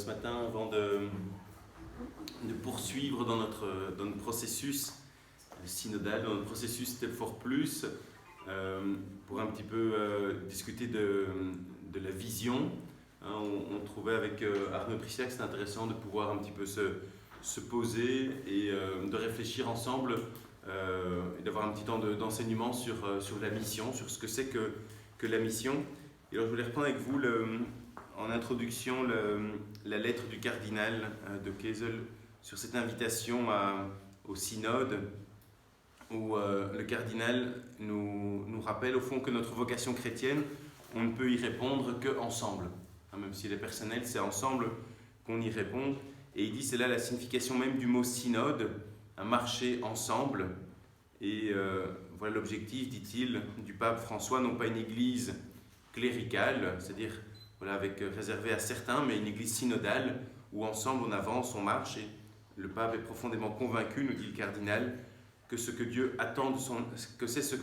ce matin, avant de poursuivre dans notre processus synodal, dans notre processus Step for Plus, pour un petit peu discuter de la vision. On trouvait avec Arnaud Pricia que c'était intéressant de pouvoir un petit peu se poser et de réfléchir ensemble et d'avoir un petit temps d'enseignement sur la mission, sur ce que c'est que la mission. Et alors je voulais reprendre avec vous en introduction la lettre du cardinal de Kesel sur cette invitation au synode, où le cardinal nous rappelle au fond que notre vocation chrétienne, on ne peut y répondre qu'ensemble. Même si elle est personnelle, c'est ensemble qu'on y répond. Et il dit, c'est là la signification même du mot synode, un marcher ensemble. Et voilà l'objectif, dit-il, du pape François, non pas une église cléricale, c'est-à-dire réservée à certains, mais une église synodale, où ensemble on avance, on marche. Et le pape est profondément convaincu, nous dit le cardinal, que c'est ce que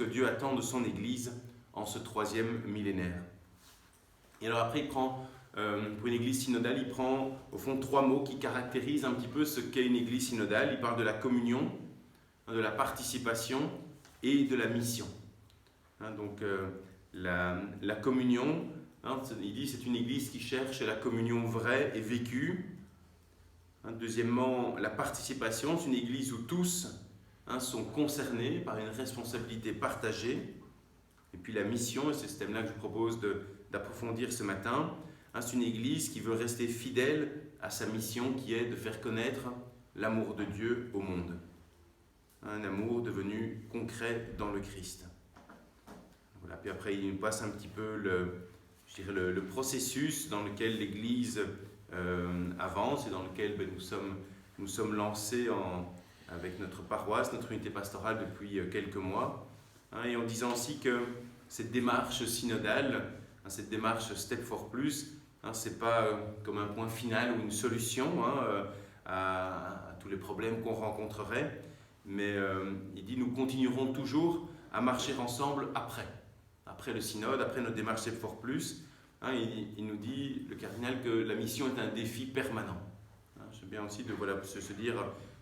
Dieu attend de son église en ce 3e millénaire. Et alors après, il prend, pour une église synodale, il prend au fond 3 mots qui caractérisent un petit peu ce qu'est une église synodale. Il parle de la communion, de la participation et de la mission. Donc la communion, il dit c'est une église qui cherche la communion vraie et vécue. Deuxièmement, la participation, c'est une église où tous sont concernés par une responsabilité partagée. Et puis la mission, et c'est ce thème-là que je vous propose d'approfondir ce matin, c'est une église qui veut rester fidèle à sa mission qui est de faire connaître l'amour de Dieu au monde. Un amour devenu concret dans le Christ. Voilà. Puis après, il nous passe un petit peu le processus dans lequel l'Église avance et dans lequel nous sommes lancés avec notre paroisse, notre unité pastorale depuis quelques mois. Et en disant aussi que cette démarche synodale, cette démarche Step for Plus, c'est pas comme un point final ou une solution à tous les problèmes qu'on rencontrerait, mais il dit nous continuerons toujours à marcher ensemble après le synode, après notre démarche Step for Plus. Il nous dit, le cardinal, que la mission est un défi permanent. C'est bien aussi de se dire,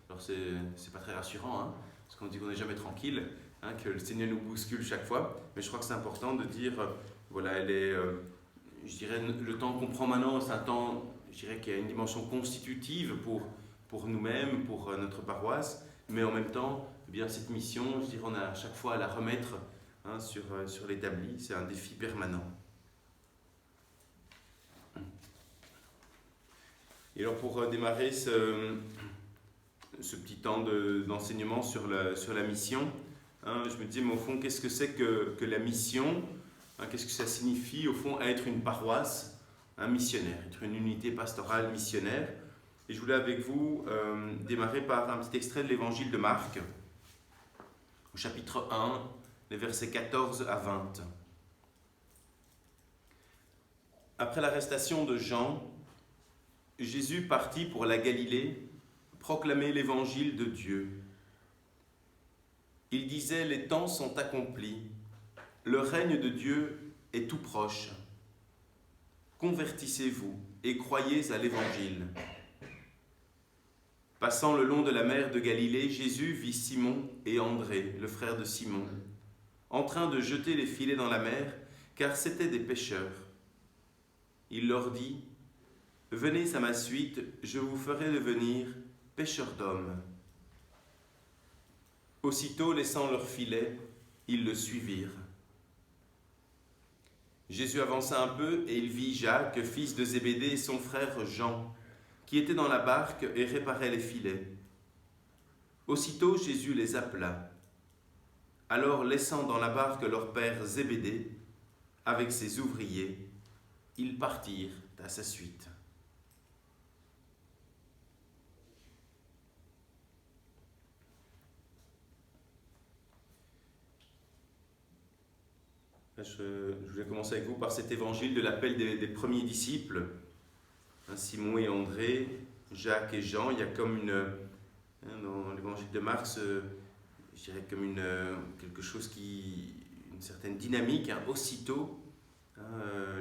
alors c'est pas très rassurant, parce qu'on dit qu'on n'est jamais tranquille, que le Seigneur nous bouscule chaque fois, mais je crois que c'est important de dire, je dirais, le temps qu'on prend maintenant, c'est un temps, je dirais, qui a une dimension constitutive pour nous-mêmes, pour notre paroisse, mais en même temps, cette mission, je dirais, on a à chaque fois à la remettre sur l'établi, c'est un défi permanent. Et alors pour démarrer ce petit temps d'enseignement sur la mission, je me disais, mais au fond, qu'est-ce que c'est que la mission ? Qu'est-ce que ça signifie, au fond, être une paroisse, un missionnaire, être une unité pastorale missionnaire ? Et je voulais avec vous démarrer par un petit extrait de l'évangile de Marc, au chapitre 1, les versets 14 à 20. Après l'arrestation de Jean, Jésus partit pour la Galilée, proclamer l'évangile de Dieu. Il disait, les temps sont accomplis, le règne de Dieu est tout proche. Convertissez-vous et croyez à l'évangile. Passant le long de la mer de Galilée, Jésus vit Simon et André, le frère de Simon, en train de jeter les filets dans la mer, car c'étaient des pêcheurs. Il leur dit, « Venez à ma suite, je vous ferai devenir pêcheurs d'hommes. » Aussitôt, laissant leurs filets, ils le suivirent. Jésus avança un peu et il vit Jacques, fils de Zébédée, et son frère Jean, qui étaient dans la barque et réparaient les filets. Aussitôt, Jésus les appela. Alors, laissant dans la barque leur père Zébédée, avec ses ouvriers, ils partirent à sa suite. Je voulais commencer avec vous par cet évangile de l'appel des premiers disciples. Simon et André, Jacques et Jean, il y a comme dans l'évangile de Marc, je dirais comme quelque chose une certaine dynamique. Aussitôt,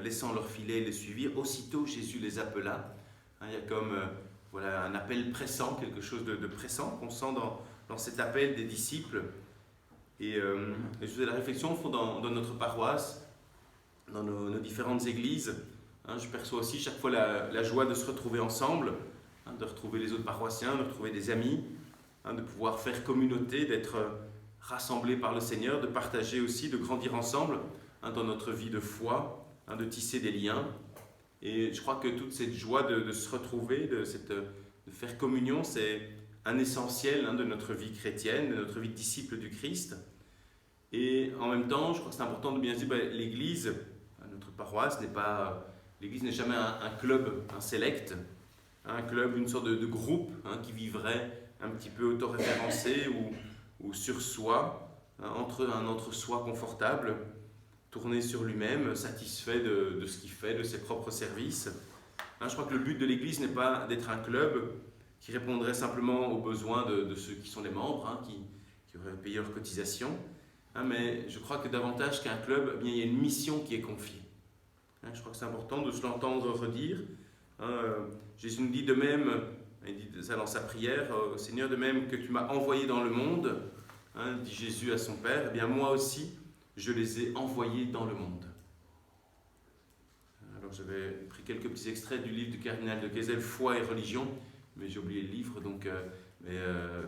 laissant leur filet les suivirent, aussitôt Jésus les appela. Il y a comme voilà, un appel pressant, quelque chose de pressant qu'on sent dans cet appel des disciples. Et je faisais la réflexion au fond dans notre paroisse, dans nos différentes églises. Je perçois aussi chaque fois la joie de se retrouver ensemble, de retrouver les autres paroissiens, de retrouver des amis, de pouvoir faire communauté, d'être rassemblés par le Seigneur, de partager aussi, de grandir ensemble dans notre vie de foi, de tisser des liens. Et je crois que toute cette joie de se retrouver, de faire communion, c'est un essentiel de notre vie chrétienne, de notre vie de disciple du Christ. Et en même temps, je crois que c'est important de bien se dire, l'Église, notre paroisse, l'Église n'est jamais un club, un select, un club, une sorte de groupe qui vivrait un petit peu autoréférencé ou sur soi, entre un entre-soi confortable, tourné sur lui-même, satisfait de ce qu'il fait, de ses propres services. Je crois que le but de l'Église n'est pas d'être un club qui répondrait simplement aux besoins de ceux qui sont les membres, qui auraient payé leur cotisation, mais je crois que davantage qu'un club, il y a une mission qui est confiée. Je crois que c'est important de se l'entendre redire. Jésus nous dit de même, il dit ça dans sa prière, Seigneur, de même que tu m'as envoyé dans le monde, dit Jésus à son Père, eh bien moi aussi, je les ai envoyés dans le monde. Alors j'avais pris quelques petits extraits du livre du cardinal de Gesell, Foi et religion, mais j'ai oublié le livre, donc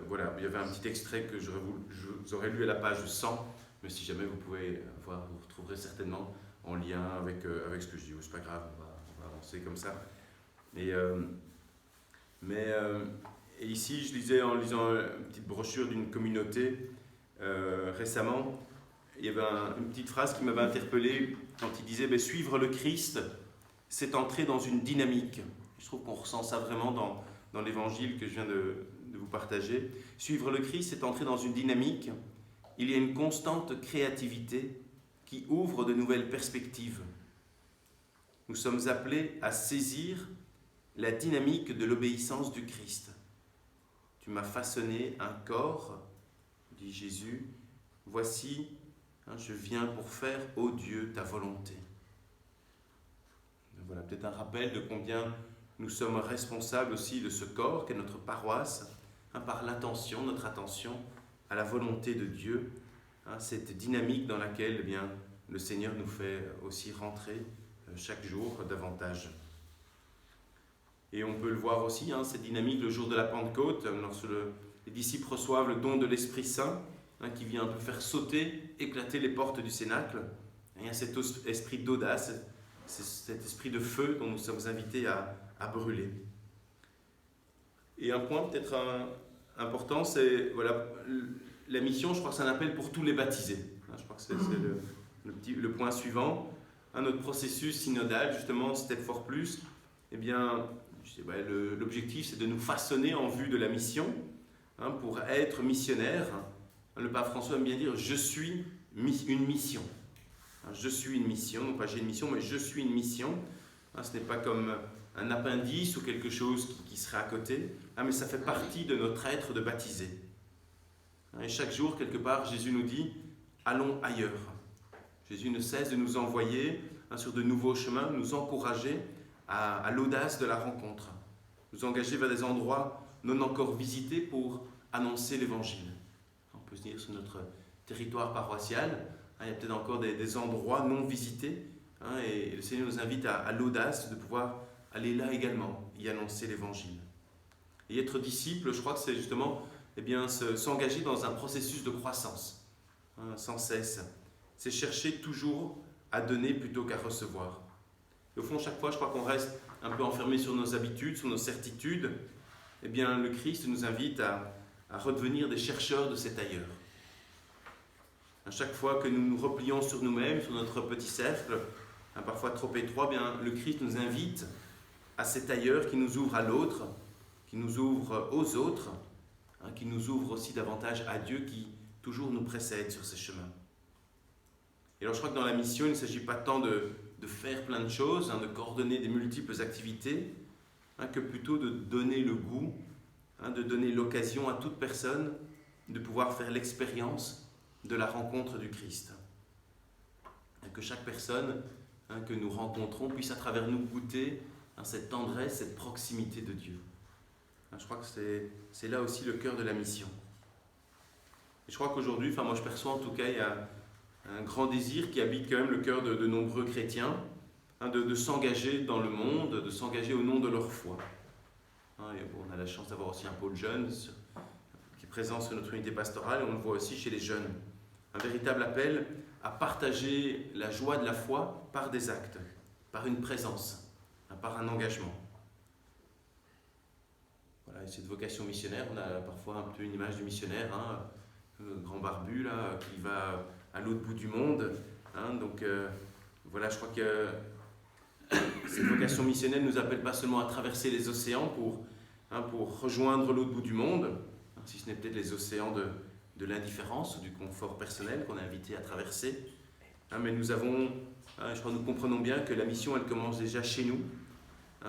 voilà, il y avait un petit extrait que je vous aurais lu à la page 100, mais si jamais vous pouvez voir, vous retrouverez certainement en lien avec ce que je dis. C'est pas grave, on va avancer comme ça. Et ici, je lisais en lisant une petite brochure d'une communauté récemment, il y avait une petite phrase qui m'avait interpellé quand il disait suivre le Christ, c'est entrer dans une dynamique. Je trouve qu'on ressent ça vraiment dans l'évangile que je viens de vous partager. Suivre le Christ, c'est entrer dans une dynamique. Il y a une constante créativité qui ouvre de nouvelles perspectives. Nous sommes appelés à saisir la dynamique de l'obéissance du Christ. Tu m'as façonné un corps, dit Jésus. Voici, je viens pour faire, ô Dieu, ta volonté. Voilà, peut-être un rappel de combien nous sommes responsables aussi de ce corps qu'est notre paroisse, par l'attention, notre attention à la volonté de Dieu, cette dynamique dans laquelle le Seigneur nous fait aussi rentrer chaque jour davantage. Et on peut le voir aussi, cette dynamique le jour de la Pentecôte, lorsque les disciples reçoivent le don de l'Esprit Saint, qui vient un peu faire sauter, éclater les portes du Cénacle. Il y a cet esprit d'audace, cet esprit de feu dont nous sommes invités à brûler. Et un point peut-être important, c'est la mission, je crois que c'est un appel pour tous les baptisés. Je crois que c'est le point suivant. Notre processus synodal, justement, Step for Plus, l'objectif c'est de nous façonner en vue de la mission, pour être missionnaire. Le pape François aime bien dire « je suis une mission ». Je suis une mission, non pas j'ai une mission, mais je suis une mission. Ce n'est pas comme un appendice ou quelque chose qui serait à côté, mais ça fait partie de notre être de baptisé. Et chaque jour, quelque part, Jésus nous dit « allons ailleurs ». Jésus ne cesse de nous envoyer sur de nouveaux chemins, nous encourager à l'audace de la rencontre, nous engager vers des endroits non encore visités pour annoncer l'Évangile. On peut se dire sur notre territoire paroissial, il y a peut-être encore des endroits non visités, et le Seigneur nous invite à l'audace de pouvoir aller là également, y annoncer l'Évangile. Et être disciple, je crois que c'est justement s'engager dans un processus de croissance, sans cesse. C'est chercher toujours à donner plutôt qu'à recevoir. Et au fond, chaque fois, je crois qu'on reste un peu enfermé sur nos habitudes, sur nos certitudes. Le Christ nous invite à redevenir des chercheurs de cet ailleurs. À chaque fois que nous nous replions sur nous-mêmes, sur notre petit cercle, parfois trop étroit, le Christ nous invite à cet ailleurs qui nous ouvre à l'autre, qui nous ouvre aux autres, qui nous ouvre aussi davantage à Dieu qui toujours nous précède sur ces chemins. Et alors je crois que dans la mission, il ne s'agit pas tant de faire plein de choses, de coordonner des multiples activités, que plutôt de donner le goût, de donner l'occasion à toute personne de pouvoir faire l'expérience de la rencontre du Christ. Que chaque personne que nous rencontrons puisse à travers nous goûter cette tendresse, cette proximité de Dieu. Je crois que c'est là aussi le cœur de la mission. Et je crois qu'aujourd'hui, moi je perçois en tout cas, il y a un grand désir qui habite quand même le cœur de nombreux chrétiens, de s'engager dans le monde, de s'engager au nom de leur foi. Et on a la chance d'avoir aussi un pôle jeunes qui est présent sur notre unité pastorale, et on le voit aussi chez les jeunes. Un véritable appel à partager la joie de la foi par des actes, par une présence, par un engagement. Voilà, et cette vocation missionnaire, on a parfois un peu une image du missionnaire, le grand barbu là, qui va à l'autre bout du monde. Donc voilà, je crois que cette vocation missionnaire ne nous appelle pas seulement à traverser les océans pour rejoindre l'autre bout du monde, si ce n'est peut-être les océans de l'indifférence ou du confort personnel qu'on est invité à traverser. Mais nous avons, je crois que nous comprenons bien que la mission, elle commence déjà chez nous,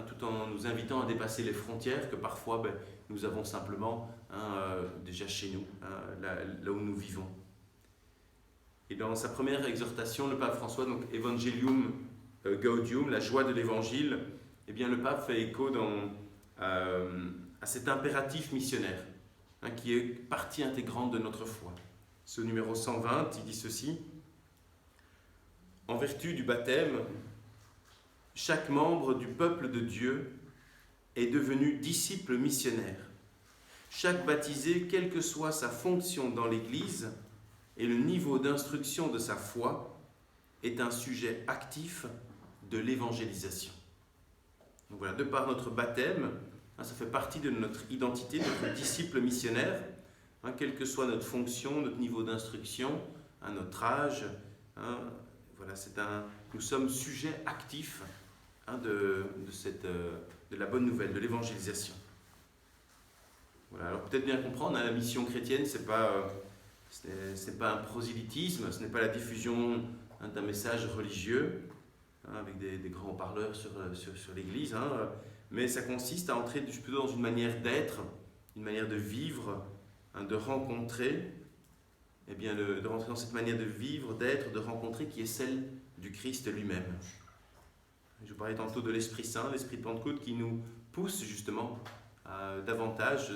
tout en nous invitant à dépasser les frontières que parfois nous avons simplement déjà chez nous, là où nous vivons. Et dans sa première exhortation, le pape François, donc Evangelium Gaudium, la joie de l'évangile, eh bien le pape fait écho à cet impératif missionnaire, qui est partie intégrante de notre foi. Ce numéro 120, il dit ceci: en vertu du baptême, chaque membre du peuple de Dieu est devenu disciple missionnaire. Chaque baptisé, quelle que soit sa fonction dans l'Église et le niveau d'instruction de sa foi, est un sujet actif de l'évangélisation. Donc voilà, de par notre baptême, ça fait partie de notre identité, notre disciple missionnaire, quelle que soit notre fonction, notre niveau d'instruction, notre âge. Voilà, nous sommes sujets actifs de la bonne nouvelle, de l'évangélisation. Voilà, alors peut-être bien comprendre, la mission chrétienne, ce n'est pas un prosélytisme, ce n'est pas la diffusion d'un message religieux, avec des grands parleurs sur l'Église, mais ça consiste à entrer plutôt dans une manière d'être, une manière de vivre, de rencontrer, de rentrer dans cette manière de vivre, d'être, de rencontrer qui est celle du Christ lui-même. Je vous parlais tantôt de l'Esprit Saint, l'Esprit de Pentecôte qui nous pousse justement davantage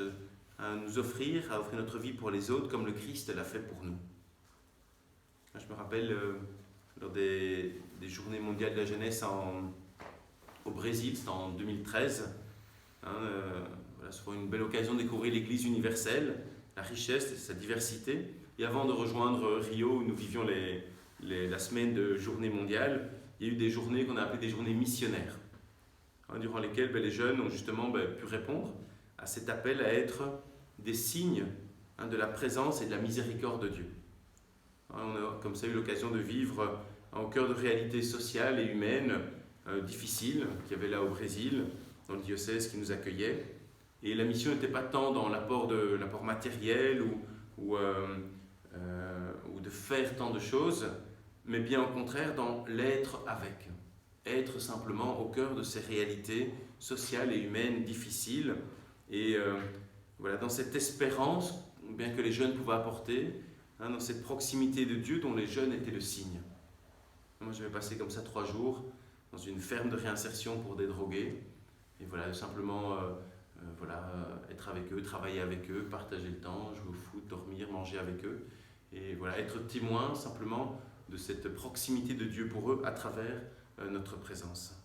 à nous offrir, à offrir notre vie pour les autres comme le Christ l'a fait pour nous. Je me rappelle lors des Journées mondiales de la jeunesse au Brésil, c'était en 2013. Voilà, c'était une belle occasion de découvrir l'Église universelle, la richesse, sa diversité. Et avant de rejoindre Rio, où nous vivions la semaine de Journée mondiale, il y a eu des journées qu'on a appelées des journées missionnaires, durant lesquelles les jeunes ont justement pu répondre à cet appel à être des signes de la présence et de la miséricorde de Dieu. On a comme ça eu l'occasion de vivre au cœur de réalités sociales et humaines difficiles qu'il y avait là au Brésil, dans le diocèse qui nous accueillait. Et la mission n'était pas tant dans l'apport matériel ou de faire tant de choses, mais bien au contraire dans l'être avec. Être simplement au cœur de ces réalités sociales et humaines difficiles. Et voilà, dans cette espérance, bien que les jeunes pouvaient apporter, dans cette proximité de Dieu dont les jeunes étaient le signe. Moi, j'avais passé comme ça 3 jours dans une ferme de réinsertion pour des drogués. Et voilà, simplement être avec eux, travailler avec eux, partager le temps, jouer au foot, dormir, manger avec eux. Et voilà, être témoin simplement de cette proximité de Dieu pour eux à travers notre présence.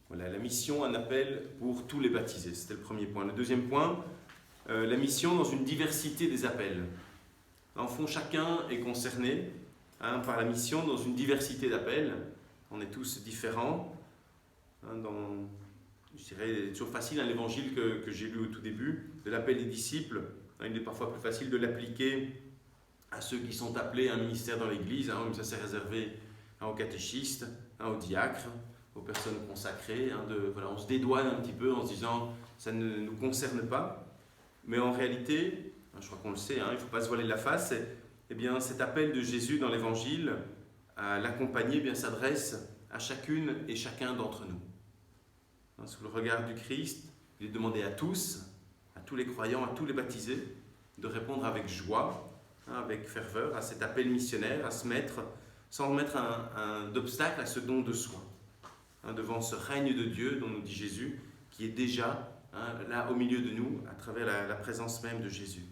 Voilà, la mission, un appel pour tous les baptisés, c'était le premier point. Le deuxième point, la mission dans une diversité des appels. En fond, chacun est concerné par la mission dans une diversité d'appels. On est tous différents. Je dirais, c'est toujours facile, l'évangile que j'ai lu au tout début, de l'appel des disciples. Il est parfois plus facile de l'appliquer à ceux qui sont appelés à un ministère dans l'Église. Ça c'est réservé aux catéchistes, aux diacres, aux personnes consacrées. On se dédouane un petit peu en se disant ça ne nous concerne pas. Mais en réalité, je crois qu'on le sait, il ne faut pas se voiler la face. Cet appel de Jésus dans l'Évangile à l'accompagner s'adresse à chacune et chacun d'entre nous. Sous le regard du Christ, il est demandé à tous les croyants, à tous les baptisés, de répondre avec joie, avec ferveur à cet appel missionnaire, à se mettre sans mettre d'obstacle à ce don de soi, devant ce règne de Dieu dont nous dit Jésus, qui est déjà là au milieu de nous, à travers la présence même de Jésus.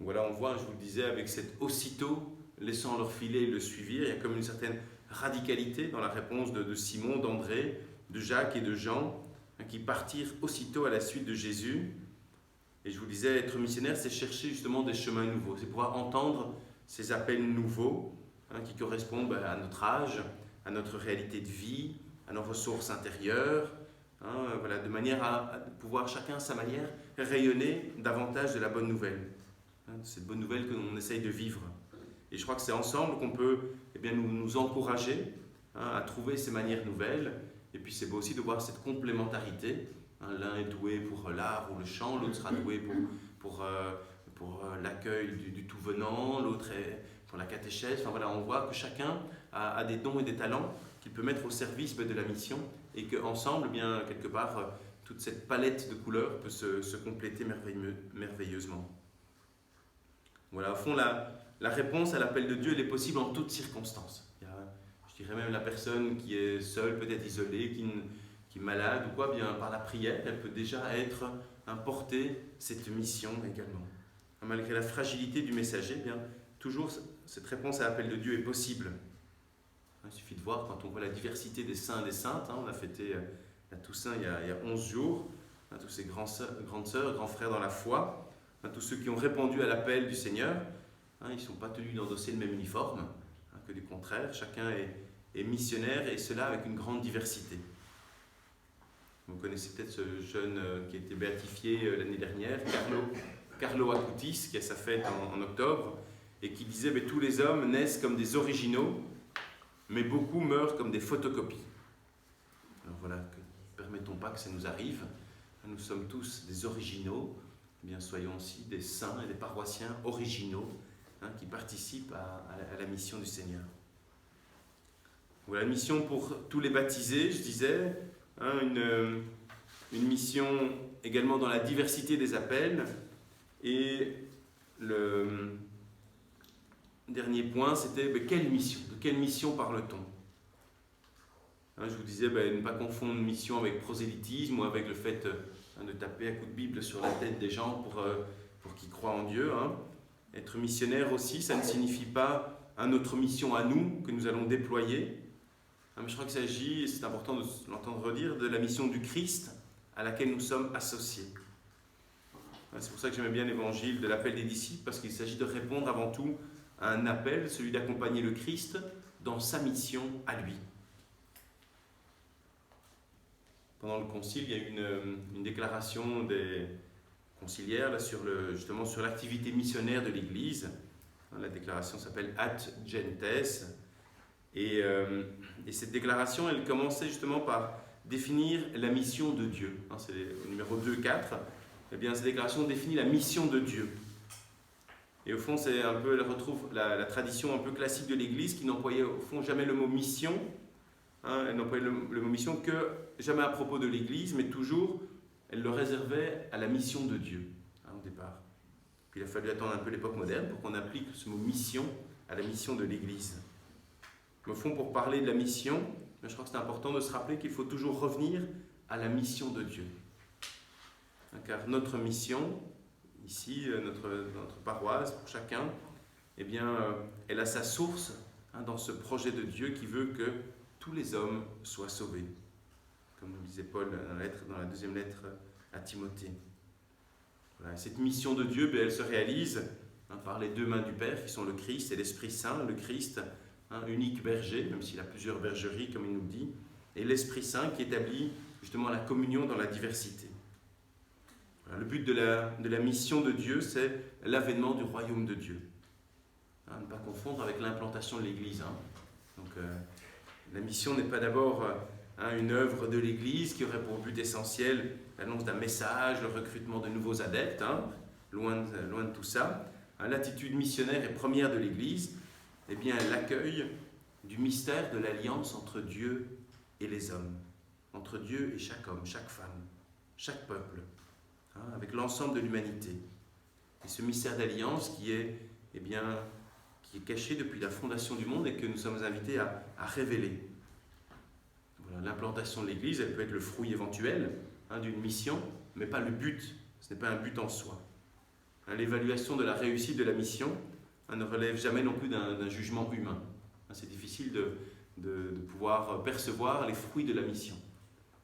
Voilà, on voit, je vous le disais, avec cet aussitôt, laissant leur filet et le suivirent, il y a comme une certaine radicalité dans la réponse de Simon, d'André, de Jacques et de Jean, qui partirent aussitôt à la suite de Jésus. Et je vous disais, être missionnaire, c'est chercher justement des chemins nouveaux, c'est pouvoir entendre ces appels nouveaux qui correspondent à notre âge, à notre réalité de vie, à nos ressources intérieures, voilà, de manière à pouvoir chacun à sa manière rayonner davantage de la bonne nouvelle. Cette bonne nouvelle que l'on essaye de vivre. Et je crois que c'est ensemble qu'on peut nous encourager à trouver ces manières nouvelles. Et puis c'est beau aussi de voir cette complémentarité. L'un est doué pour l'art ou le chant, l'autre sera doué pour l'accueil du tout venant, l'autre est pour la catéchèse. Enfin, voilà, on voit que chacun a des dons et des talents qu'il peut mettre au service de la mission et qu'ensemble, quelque part, toute cette palette de couleurs peut se compléter merveilleusement. Voilà, au fond, la réponse à l'appel de Dieu, elle est possible en toutes circonstances. Il y a, je dirais même la personne qui est seule, peut-être isolée, qui est malade ou quoi, bien par la prière, elle peut déjà porter cette mission également. Malgré la fragilité du messager, toujours cette réponse à l'appel de Dieu est possible. Il suffit de voir quand on voit la diversité des saints et des saintes. On a fêté la Toussaint il y a 11 jours, tous ces grandes sœurs, grands frères dans la foi. Tous ceux qui ont répondu à l'appel du Seigneur, ils ne sont pas tenus d'endosser le même uniforme, que du contraire, chacun est missionnaire et cela avec une grande diversité. Vous connaissez peut-être ce jeune qui a été béatifié l'année dernière, Carlo Acutis, qui a sa fête en octobre, et qui disait « Tous les hommes naissent comme des originaux, mais beaucoup meurent comme des photocopies. » Alors voilà, ne permettons pas que ça nous arrive. Nous sommes tous des originaux. Soyons aussi des saints et des paroissiens originaux qui participent à la mission du Seigneur. Voilà, la mission pour tous les baptisés, je disais, une mission également dans la diversité des appels. Et le dernier point, c'était quelle mission ? De quelle mission parle-t-on ? Je vous disais, ne pas confondre mission avec prosélytisme ou avec le fait de taper à coups de Bible sur la tête des gens pour qu'ils croient en Dieu. Être missionnaire aussi, ça ne signifie pas notre mission à nous que nous allons déployer. Mais je crois qu'il s'agit, et c'est important de l'entendre redire, de la mission du Christ à laquelle nous sommes associés. C'est pour ça que j'aimais bien l'évangile de l'appel des disciples, parce qu'il s'agit de répondre avant tout à un appel, celui d'accompagner le Christ dans sa mission à lui. Pendant le concile, il y a eu une déclaration des conciliaires là, justement sur l'activité missionnaire de l'Église. La déclaration s'appelle Ad Gentes. Et cette déclaration, elle commençait justement par définir la mission de Dieu. C'est le numéro 2-4. Cette déclaration définit la mission de Dieu. Et au fond, elle retrouve la tradition un peu classique de l'Église qui n'employait au fond jamais le mot mission. Elle n'employait le mot mission que jamais à propos de l'Église, mais toujours, elle le réservait à la mission de Dieu, au départ. Puis il a fallu attendre un peu l'époque moderne pour qu'on applique ce mot mission à la mission de l'Église. Mais au fond, pour parler de la mission, je crois que c'est important de se rappeler qu'il faut toujours revenir à la mission de Dieu. Car notre mission, ici, notre paroisse, pour chacun, elle a sa source dans ce projet de Dieu qui veut que tous les hommes soient sauvés. Comme nous disait Paul dans la deuxième lettre à Timothée. Voilà, cette mission de Dieu, elle se réalise par les deux mains du Père, qui sont le Christ et l'Esprit Saint. Le Christ, unique berger, même s'il a plusieurs bergeries, comme il nous dit, et l'Esprit Saint qui établit justement la communion dans la diversité. Voilà, le but de la mission de Dieu, c'est l'avènement du royaume de Dieu. Ne pas confondre avec l'implantation de l'Église. Donc, la mission n'est pas d'abord une œuvre de l'Église qui aurait pour but essentiel l'annonce d'un message, le recrutement de nouveaux adeptes, loin de tout ça. L'attitude missionnaire et première de l'Église, l'accueil du mystère de l'alliance entre Dieu et les hommes, entre Dieu et chaque homme, chaque femme, chaque peuple, avec l'ensemble de l'humanité. Et ce mystère d'alliance qui est caché depuis la fondation du monde et que nous sommes invités à révéler. Voilà, l'implantation de l'Église, elle peut être le fruit éventuel d'une mission, mais pas le but. Ce n'est pas un but en soi. L'évaluation de la réussite de la mission ne relève jamais non plus d'un jugement humain. C'est difficile de pouvoir percevoir les fruits de la mission.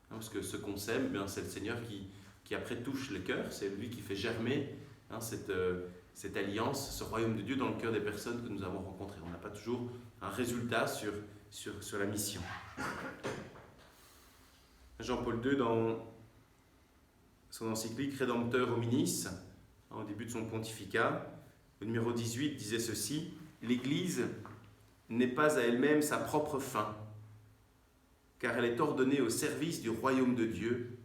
Parce que ce qu'on sème, c'est le Seigneur qui après touche le cœur, c'est lui qui fait germer cette alliance, ce royaume de Dieu dans le cœur des personnes que nous avons rencontrées. On n'a pas toujours un résultat sur la mission. Jean-Paul II, dans son encyclique Redemptor Hominis, au début de son pontificat, le numéro 18 disait ceci: « L'Église n'est pas à elle-même sa propre fin, car elle est ordonnée au service du royaume de Dieu,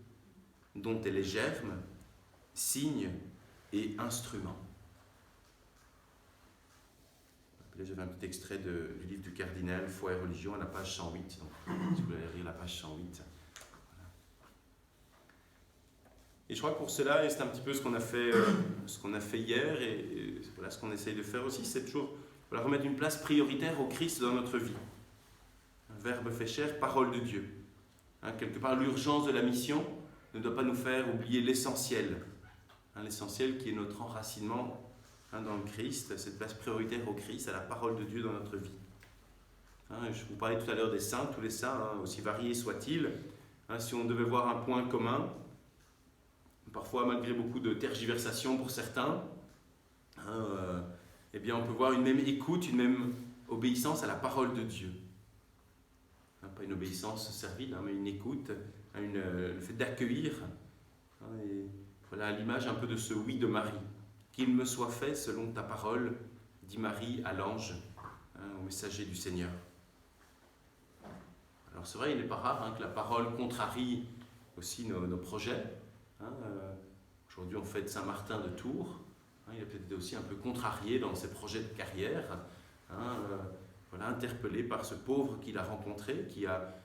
dont elle est germe, signe et instrument. » Là, j'avais un petit extrait du livre du cardinal Foi et religion à la page 108. Donc, si vous voulez lire la page 108. Voilà. Et je crois que pour cela, et c'est un petit peu ce qu'on a fait hier, et voilà ce qu'on essaye de faire aussi, c'est toujours remettre une place prioritaire au Christ dans notre vie. Un Verbe fait chair, parole de Dieu. Quelque part, l'urgence de la mission ne doit pas nous faire oublier l'essentiel. L'essentiel qui est notre enracinement dans le Christ, cette place prioritaire au Christ, à la parole de Dieu dans notre vie. Je vous parlais tout à l'heure des saints, tous les saints, aussi variés soient-ils. Si on devait voir un point commun, parfois malgré beaucoup de tergiversations pour certains, eh bien on peut voir une même écoute, une même obéissance à la parole de Dieu. Pas une obéissance servile, mais une écoute, le fait d'accueillir. Et voilà l'image un peu de ce oui de Marie. Qu'il me soit fait selon ta parole, dit Marie à l'ange, au messager du Seigneur. Alors c'est vrai, il n'est pas rare que la parole contrarie aussi nos projets. Aujourd'hui on fête Saint-Martin de Tours. Il a peut-être été aussi un peu contrarié dans ses projets de carrière. Interpellé par ce pauvre qu'il a rencontré, qui a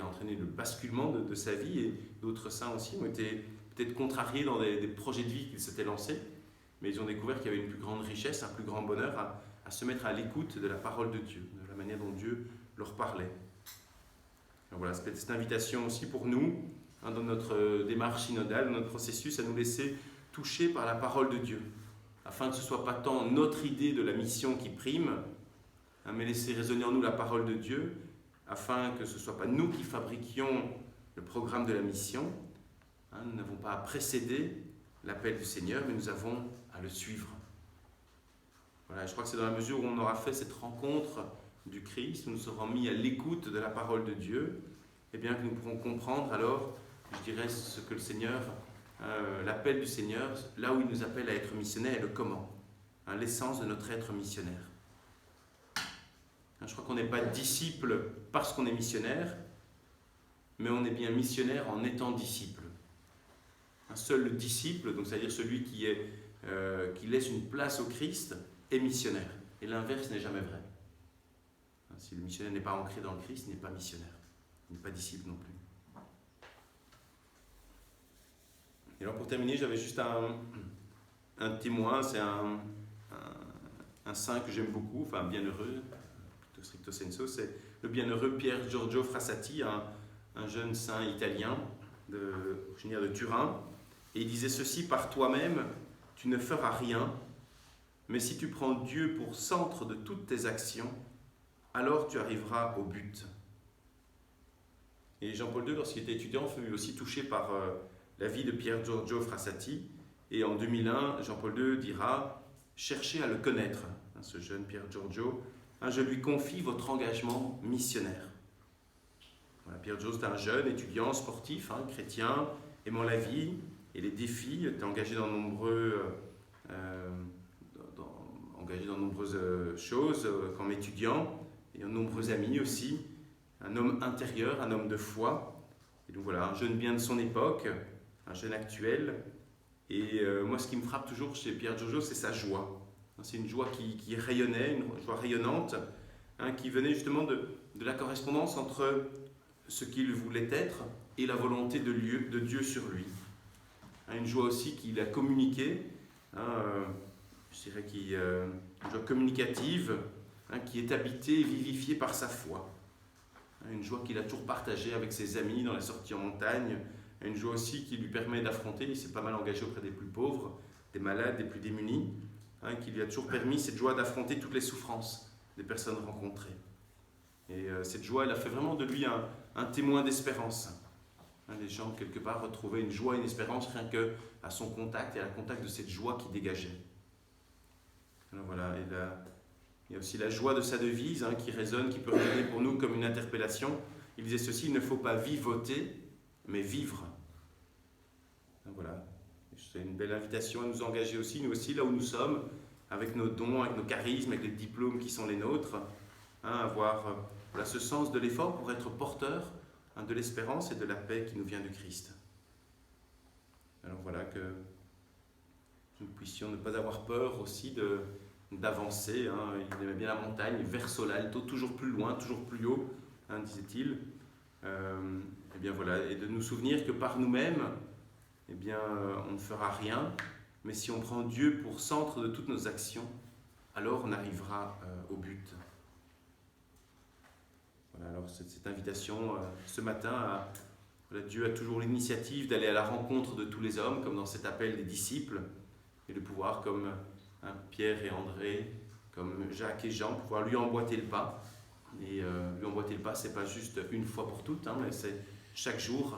entraîné le basculement de sa vie, et d'autres saints aussi ont été peut-être contrariés dans des projets de vie qu'ils s'étaient lancés, mais ils ont découvert qu'il y avait une plus grande richesse, un plus grand bonheur à se mettre à l'écoute de la parole de Dieu, de la manière dont Dieu leur parlait. Donc voilà, c'est cette invitation aussi pour nous, dans notre démarche synodale, dans notre processus, à nous laisser toucher par la parole de Dieu, afin que ce ne soit pas tant notre idée de la mission qui prime, mais laisser résonner en nous la parole de Dieu, afin que ce ne soit pas nous qui fabriquions le programme de la mission. Nous n'avons pas à précéder l'appel du Seigneur, mais nous avons à le suivre. Voilà, je crois que c'est dans la mesure où on aura fait cette rencontre du Christ, où nous serons mis à l'écoute de la parole de Dieu, et bien que nous pourrons comprendre alors, je dirais, ce que le Seigneur, l'appel du Seigneur, là où il nous appelle à être missionnaires, et le comment, l'essence de notre être missionnaire. Je crois qu'on n'est pas disciple parce qu'on est missionnaire, mais on est bien missionnaire en étant disciple. Seul le disciple, donc c'est-à-dire celui qui laisse une place au Christ, est missionnaire. Et l'inverse n'est jamais vrai. Si le missionnaire n'est pas ancré dans le Christ, il n'est pas missionnaire. Il n'est pas disciple non plus. Et alors pour terminer, j'avais juste un témoin, c'est un saint que j'aime beaucoup, enfin bienheureux, plutôt stricto sensu, c'est le bienheureux Pier Giorgio Frassati, un jeune saint italien, originaire de Turin. Et il disait ceci: par toi-même, tu ne feras rien, mais si tu prends Dieu pour centre de toutes tes actions, alors tu arriveras au but. Et Jean-Paul II, lorsqu'il était étudiant, fut aussi touché par la vie de Pier Giorgio Frassati. Et en 2001, Jean-Paul II dira: cherchez à le connaître, ce jeune Pier Giorgio, je lui confie votre engagement missionnaire. Voilà, Pier Giorgio est un jeune étudiant sportif, chrétien, aimant la vie et les défis, était engagé dans nombreuses choses comme étudiant, et de nombreux amis aussi, un homme intérieur, un homme de foi. Et donc voilà, un jeune bien de son époque, un jeune actuel. Et moi, ce qui me frappe toujours chez Pier Giorgio, c'est sa joie. C'est une joie qui rayonnait, une joie rayonnante, qui venait justement de la correspondance entre ce qu'il voulait être et la volonté de Dieu sur lui. Une joie aussi qu'il a communiquée je dirais, une joie communicative, hein, qui est habitée et vivifiée par sa foi. Une joie qu'il a toujours partagée avec ses amis dans les sorties en montagne, une joie aussi qui lui permet d'affronter, il s'est pas mal engagé auprès des plus pauvres, des malades, des plus démunis, hein, qui lui a toujours permis cette joie d'affronter toutes les souffrances des personnes rencontrées. Et cette joie, elle a fait vraiment de lui un témoin d'espérance. Hein, les gens, quelque part, retrouvaient une joie et une espérance rien qu'à son contact et à la contact de cette joie qui dégageait. Alors voilà, il y a aussi la joie de sa devise, hein, qui résonne, qui peut résonner pour nous comme une interpellation. Il disait ceci: il ne faut pas vivoter, mais vivre. Donc voilà, c'est une belle invitation à nous engager aussi, nous aussi, là où nous sommes, avec nos dons, avec nos charismes, avec les diplômes qui sont les nôtres, hein, avoir voilà, ce sens de l'effort pour être porteur, hein, de l'espérance et de la paix qui nous vient du Christ. Alors voilà, que nous puissions ne pas avoir peur aussi d'avancer. Hein. Il aimait bien la montagne, verso l'alto, toujours plus loin, toujours plus haut, hein, disait-il. Et bien voilà, et de nous souvenir que par nous-mêmes, eh bien, on ne fera rien, mais si on prend Dieu pour centre de toutes nos actions, alors on arrivera au but. Voilà, alors cette invitation ce matin, voilà, Dieu a toujours l'initiative d'aller à la rencontre de tous les hommes, comme dans cet appel des disciples, et de pouvoir, comme hein, Pierre et André, comme Jacques et Jean, pouvoir lui emboîter le pas. Et lui emboîter le pas, c'est pas juste une fois pour toutes, hein, mais c'est chaque jour